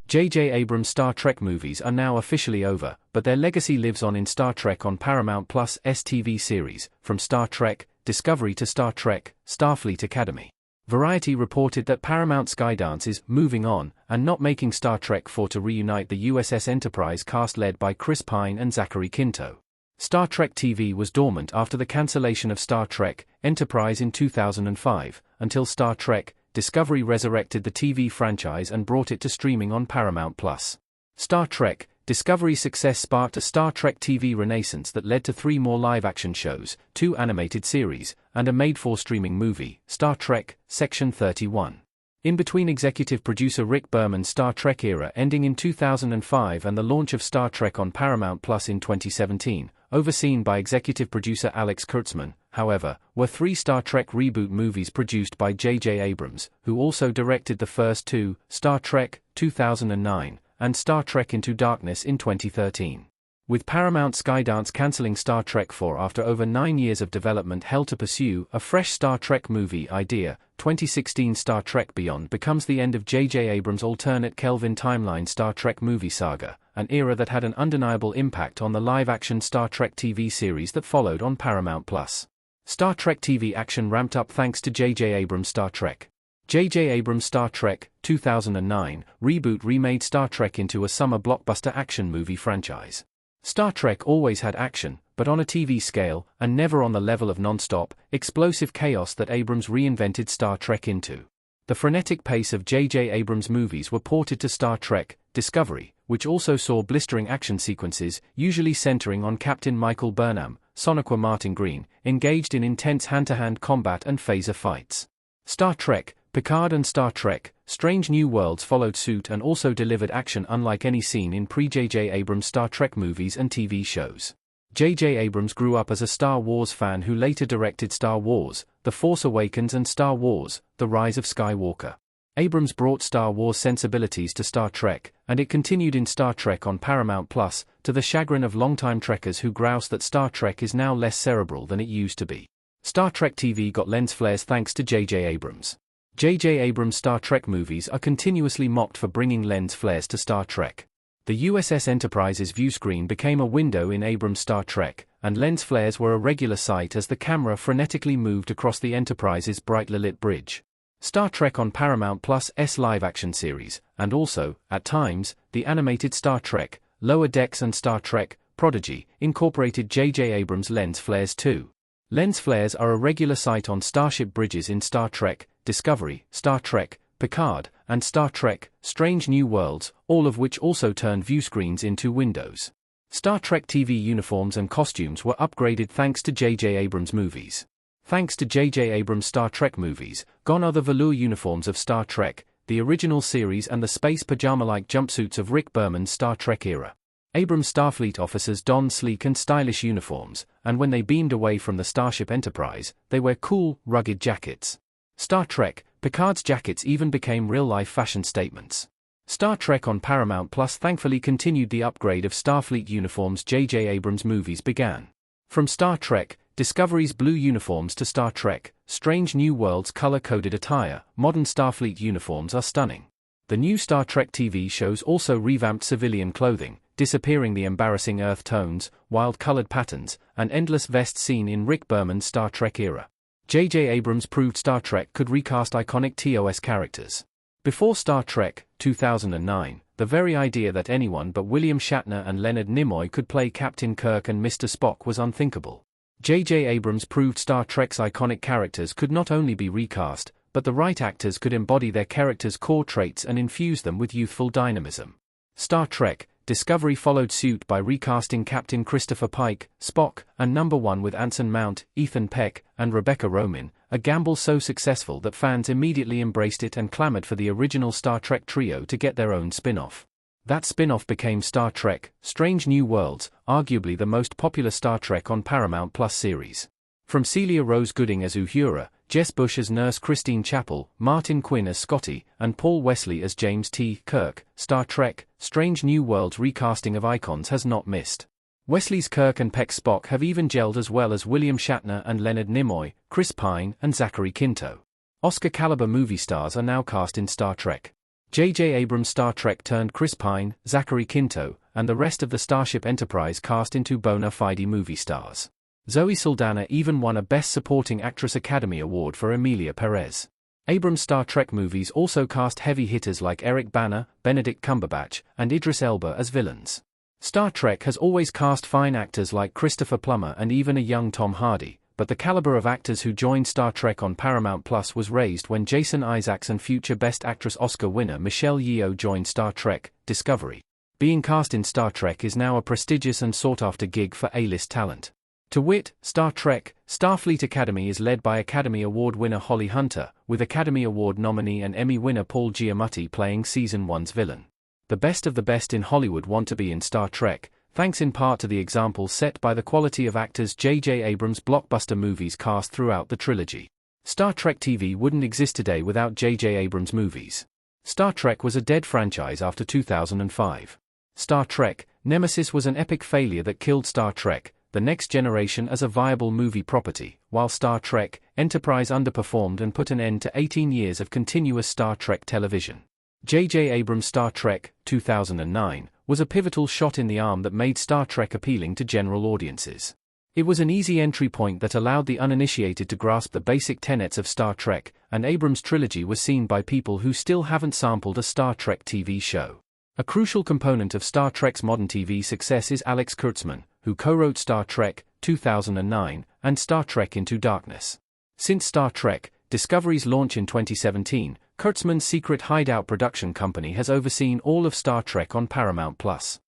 J.J. Abrams' Star Trek movies are now officially over, but their legacy lives on in Star Trek on Paramount Plus' TV series, from Star Trek, Discovery to Star Trek, Starfleet Academy. Variety reported that Paramount Skydance is moving on and not making Star Trek 4 to reunite the USS Enterprise cast led by Chris Pine and Zachary Quinto. Star Trek TV was dormant after the cancellation of Star Trek Enterprise in 2005, until Star Trek Discovery resurrected the TV franchise and brought it to streaming on Paramount Plus. Star Trek Discovery's success sparked a Star Trek TV renaissance that led to 3 more live-action shows, 2 animated series, and a made-for-streaming movie, Star Trek Section 31. In between executive producer Rick Berman's Star Trek era ending in 2005 and the launch of Star Trek on Paramount Plus in 2017, overseen by executive producer Alex Kurtzman, however, were 3 Star Trek reboot movies produced by J.J. Abrams, who also directed the first 2, Star Trek 2009, and Star Trek Into Darkness in 2013. With Paramount Skydance cancelling Star Trek 4 after over 9 years of development held to pursue a fresh Star Trek movie idea, 2016 Star Trek Beyond becomes the end of J.J. Abrams' alternate Kelvin timeline Star Trek movie saga, an era that had an undeniable impact on the live-action Star Trek TV series that followed on Paramount Plus. Star Trek TV action ramped up thanks to J.J. Abrams' Star Trek. J.J. Abrams' Star Trek 2009 reboot remade Star Trek into a summer blockbuster action movie franchise. Star Trek always had action, but on a TV scale, and never on the level of non-stop, explosive chaos that Abrams reinvented Star Trek into. The frenetic pace of J.J. Abrams' movies were ported to Star Trek Discovery, which also saw blistering action sequences, usually centering on Captain Michael Burnham, Sonequa Martin Green, engaged in intense hand-to-hand combat and phaser fights. Star Trek Picard and Star Trek Strange New Worlds followed suit and also delivered action unlike any seen in pre-J.J. Abrams Star Trek movies and TV shows. J.J. Abrams grew up as a Star Wars fan who later directed Star Wars, The Force Awakens and Star Wars, The Rise of Skywalker. Abrams brought Star Wars sensibilities to Star Trek, and it continued in Star Trek on Paramount Plus, to the chagrin of longtime Trekkers who grouse that Star Trek is now less cerebral than it used to be. Star Trek TV got lens flares thanks to J.J. Abrams. J.J. Abrams' Star Trek movies are continuously mocked for bringing lens flares to Star Trek. The USS Enterprise's viewscreen became a window in Abrams' Star Trek, and lens flares were a regular sight as the camera frenetically moved across the Enterprise's brightly lit bridge. Star Trek on Paramount Plus' live-action series, and also, at times, the animated Star Trek, Lower Decks and Star Trek, Prodigy, incorporated J.J. Abrams' lens flares too. Lens flares are a regular sight on starship bridges in Star Trek Discovery, Star Trek Picard, and Star Trek Strange New Worlds, all of which also turned viewscreens into windows. Star Trek TV uniforms and costumes were upgraded thanks to J.J. Abrams movies. Thanks to J.J. Abrams' Star Trek movies, gone are the velour uniforms of Star Trek, the original series, and the space pajama-like jumpsuits of Rick Berman's Star Trek era. Abrams' Starfleet officers donned sleek and stylish uniforms, and when they beamed away from the Starship Enterprise, they wear cool, rugged jackets. Star Trek Picard's jackets even became real-life fashion statements. Star Trek on Paramount Plus thankfully continued the upgrade of Starfleet uniforms J.J. Abrams' movies began. From Star Trek Discovery's blue uniforms to Star Trek Strange New Worlds color-coded attire, modern Starfleet uniforms are stunning. The new Star Trek TV shows also revamped civilian clothing, disappearing the embarrassing earth tones, wild-colored patterns, and endless vests seen in Rick Berman's Star Trek era. J.J. Abrams proved Star Trek could recast iconic TOS characters. Before Star Trek 2009, the very idea that anyone but William Shatner and Leonard Nimoy could play Captain Kirk and Mr. Spock was unthinkable. J.J. Abrams proved Star Trek's iconic characters could not only be recast, but the right actors could embody their characters' core traits and infuse them with youthful dynamism. Star Trek Discovery followed suit by recasting Captain Christopher Pike, Spock, and Number 1 with Anson Mount, Ethan Peck, and Rebecca Romain, a gamble so successful that fans immediately embraced it and clamored for the original Star Trek trio to get their own spin-off. That spin-off became Star Trek Strange New Worlds, arguably the most popular Star Trek on Paramount Plus series. From Celia Rose Gooding as Uhura, Jess Bush as Nurse Christine Chapel, Martin Quinn as Scotty, and Paul Wesley as James T. Kirk, Star Trek Strange New Worlds recasting of icons has not missed. Wesley's Kirk and Peck Spock have even gelled as well as William Shatner and Leonard Nimoy, Chris Pine, and Zachary Quinto. Oscar-caliber movie stars are now cast in Star Trek. J.J. Abrams' Star Trek turned Chris Pine, Zachary Quinto, and the rest of the Starship Enterprise cast into bona fide movie stars. Zoe Saldana even won a Best Supporting Actress Academy Award for Emilia Perez. Abrams' Star Trek movies also cast heavy hitters like Eric Bana, Benedict Cumberbatch, and Idris Elba as villains. Star Trek has always cast fine actors like Christopher Plummer and even a young Tom Hardy, but the caliber of actors who joined Star Trek on Paramount Plus was raised when Jason Isaacs and future Best Actress Oscar winner Michelle Yeoh joined Star Trek: Discovery. Being cast in Star Trek is now a prestigious and sought-after gig for A-list talent. To wit, Star Trek: Starfleet Academy is led by Academy Award winner Holly Hunter, with Academy Award nominee and Emmy winner Paul Giamatti playing Season 1's villain. The best of the best in Hollywood want to be in Star Trek, thanks in part to the example set by the quality of actors J.J. Abrams' blockbuster movies cast throughout the trilogy. Star Trek TV wouldn't exist today without J.J. Abrams' movies. Star Trek was a dead franchise after 2005. Star Trek: Nemesis was an epic failure that killed Star Trek: The Next Generation as a viable movie property, while Star Trek: Enterprise underperformed and put an end to 18 years of continuous Star Trek television. J.J. Abrams' Star Trek, 2009, was a pivotal shot in the arm that made Star Trek appealing to general audiences. It was an easy entry point that allowed the uninitiated to grasp the basic tenets of Star Trek, and Abrams' trilogy was seen by people who still haven't sampled a Star Trek TV show. A crucial component of Star Trek's modern TV success is Alex Kurtzman, who co-wrote Star Trek, 2009, and Star Trek Into Darkness. Since Star Trek: Discovery's launch in 2017, Kurtzman's secret hideout production company has overseen all of Star Trek on Paramount Plus.